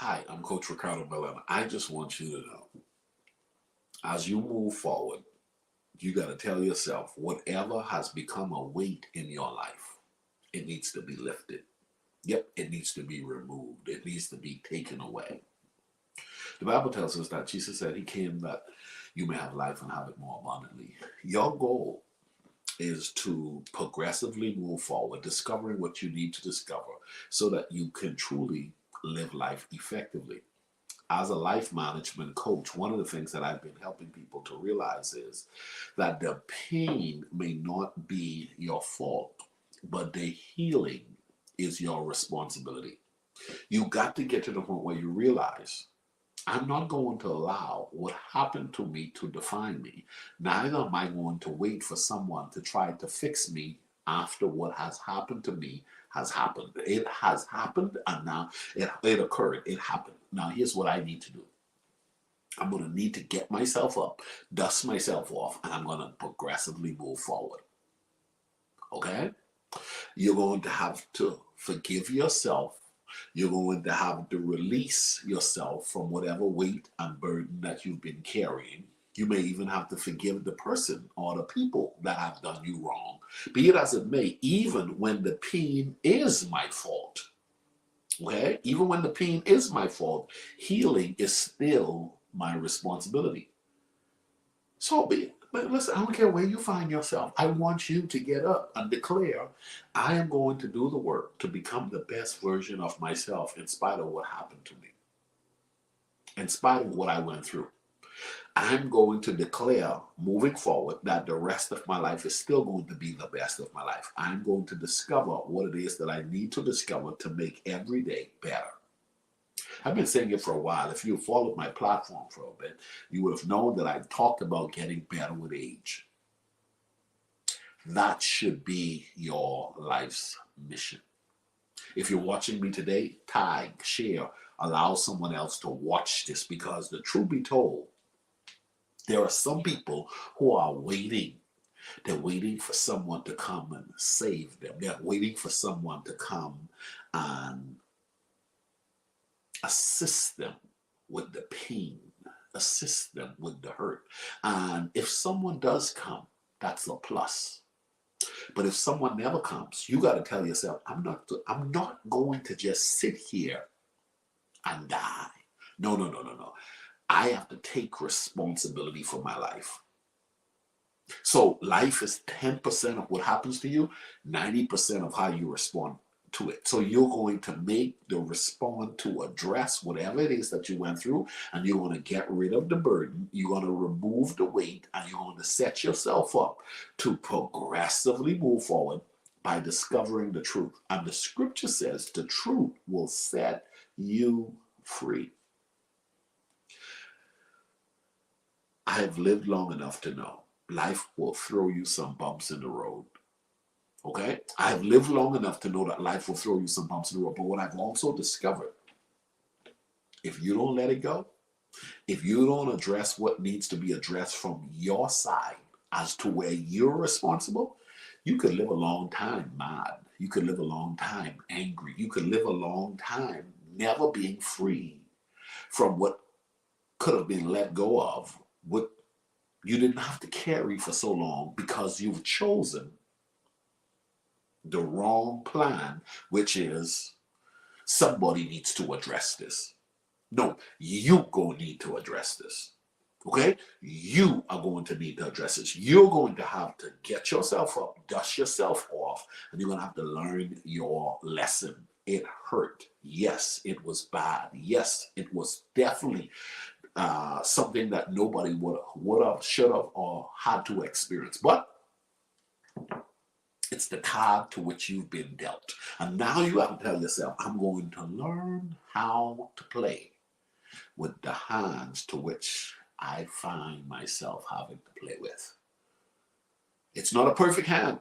Hi, I'm Coach Ricardo. I just want you to know, as you move forward, you got to tell yourself whatever has become a weight in your life, it needs to be lifted. Yep, it needs to be removed. It needs to be taken away. The Bible tells us that Jesus said he came that you may have life and have it more abundantly. Your goal is to progressively move forward, discovering what you need to discover so that you can truly live life effectively. As a life management coach, one of the things that I've been helping people to realize is that the pain may not be your fault, but the healing is your responsibility. You got to get to the point where you realize I'm not going to allow what happened to me to define me. Neither am I going to wait for someone to try to fix me after what has happened to me has happened. It has happened, and now it occurred. It happened. Now, here's what I need to do. I'm going to need to get myself up, dust myself off, and I'm going to progressively move forward. Okay? You're going to have to forgive yourself. You're going to have to release yourself from whatever weight and burden that you've been carrying. You may even have to forgive the person or the people that have done you wrong. Be it as it may, even when the pain is my fault. Okay? Even when the pain is my fault, healing is still my responsibility. So but listen, I don't care where you find yourself. I want you to get up and declare, I am going to do the work to become the best version of myself in spite of what happened to me, in spite of what I went through. I'm going to declare moving forward that the rest of my life is still going to be the best of my life. I'm going to discover what it is that I need to discover to make every day better. I've been saying it for a while. If you followed my platform for a bit, you would have known that I talked about getting better with age. That should be your life's mission. If you're watching me today, tag, share, allow someone else to watch this, because the truth be told, there are some people who are waiting. They're waiting for someone to come and save them. They're waiting for someone to come and assist them with the pain, assist them with the hurt. And if someone does come, that's a plus. But if someone never comes, you got to tell yourself, I'm not going to just sit here and die. No, no, no, no, no. I have to take responsibility for my life. So life is 10% of what happens to you, 90% of how you respond to it. So you're going to make the respond to address whatever it is that you went through, and you're going to get rid of the burden. You're going to remove the weight, and you're going to set yourself up to progressively move forward by discovering the truth. And the scripture says the truth will set you free. I have lived long enough to know life will throw you some bumps in the road. Okay? I have lived long enough to know that life will throw you some bumps in the road. But what I've also discovered, if you don't let it go, if you don't address what needs to be addressed from your side as to where you're responsible, you could live a long time mad. You could live a long time angry. You could live a long time never being free from what could have been let go of, what you didn't have to carry for so long because you've chosen the wrong plan, which is somebody needs to address this. No, you gonna need to address this. Okay? You are going to need to address this. You're going to have to get yourself up, dust yourself off, and you're going to have to learn your lesson. It hurt. Yes, it was bad. Yes, it was definitely something that nobody would have, should have, or had to experience. But it's the card to which you've been dealt. And now you have to tell yourself, I'm going to learn how to play with the hands to which I find myself having to play with. It's not a perfect hand.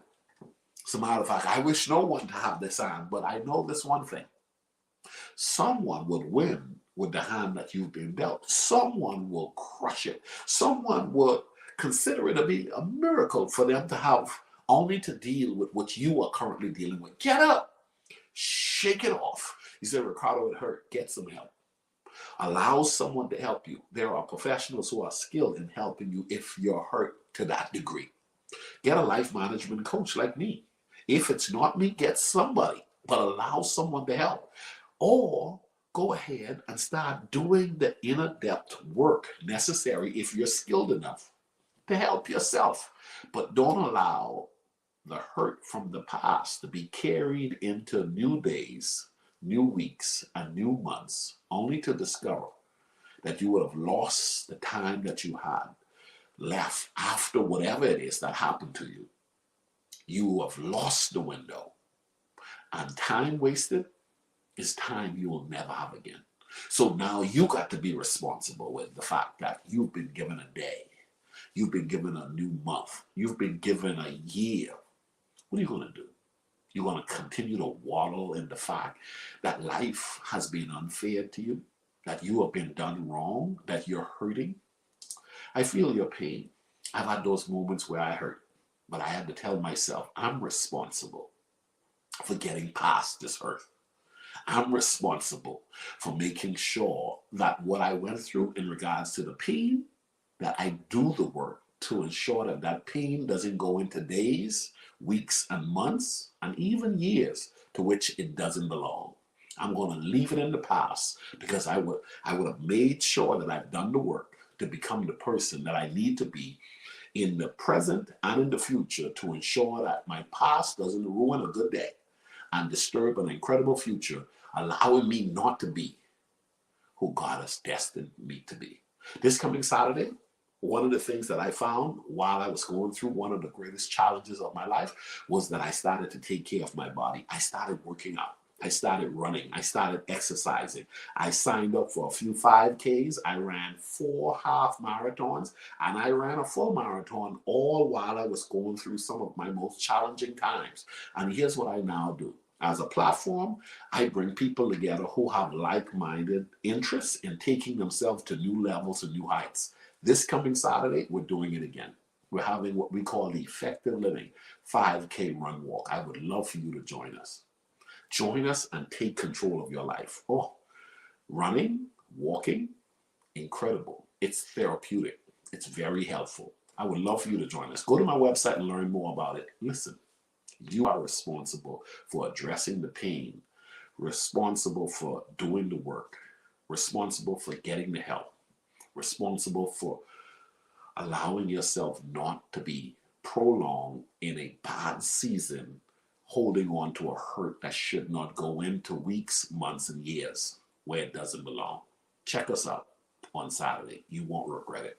As a matter of fact, I wish no one to have this hand, but I know this one thing. Someone would win with the hand that you've been dealt. Someone will crush it. Someone would consider it to be a miracle for them to have only to deal with what you are currently dealing with. Get up. Shake it off. You say, Ricardo, it hurt. Get some help. Allow someone to help you. There are professionals who are skilled in helping you if you're hurt to that degree. Get a life management coach like me. If it's not me, get somebody, but allow someone to help. Or go ahead and start doing the inner depth work necessary if you're skilled enough to help yourself. But don't allow the hurt from the past to be carried into new days, new weeks, and new months, only to discover that you would have lost the time that you had left after whatever it is that happened to you. You have lost the window. And time wasted is time you will never have again. So now you got to be responsible with the fact that you've been given a day. You've been given a new month. You've been given a year. What are you going to do? You're going to continue to wallow in the fact that life has been unfair to you, that you have been done wrong, that you're hurting. I feel your pain. I've had those moments where I hurt, but I had to tell myself, I'm responsible for getting past this hurt. I'm responsible for making sure that what I went through in regards to the pain, that I do the work to ensure that that pain doesn't go into days, weeks, and months, and even years to which it doesn't belong. I'm going to leave it in the past because I would have made sure that I've done the work to become the person that I need to be in the present and in the future to ensure that my past doesn't ruin a good day and disturb an incredible future, allowing me not to be who God has destined me to be. This coming Saturday, one of the things that I found while I was going through one of the greatest challenges of my life was that I started to take care of my body. I started working out. I started running. I started exercising. I signed up for a few 5Ks. I ran 4 half marathons, and I ran a full marathon, all while I was going through some of my most challenging times. And here's what I now do. As a platform, I bring people together who have like-minded interests in taking themselves to new levels and new heights. This coming Saturday, we're doing it again. We're having what we call the Effective Living 5K Run Walk. I would love for you to join us. Join us and take control of your life. Oh, running, walking, incredible. It's therapeutic. It's very helpful. I would love for you to join us. Go to my website and learn more about it. Listen, you are responsible for addressing the pain, responsible for doing the work, responsible for getting the help, responsible for allowing yourself not to be prolonged in a bad season, holding on to a hurt that should not go into weeks, months, and years where it doesn't belong. Check us out on Saturday. You won't regret it.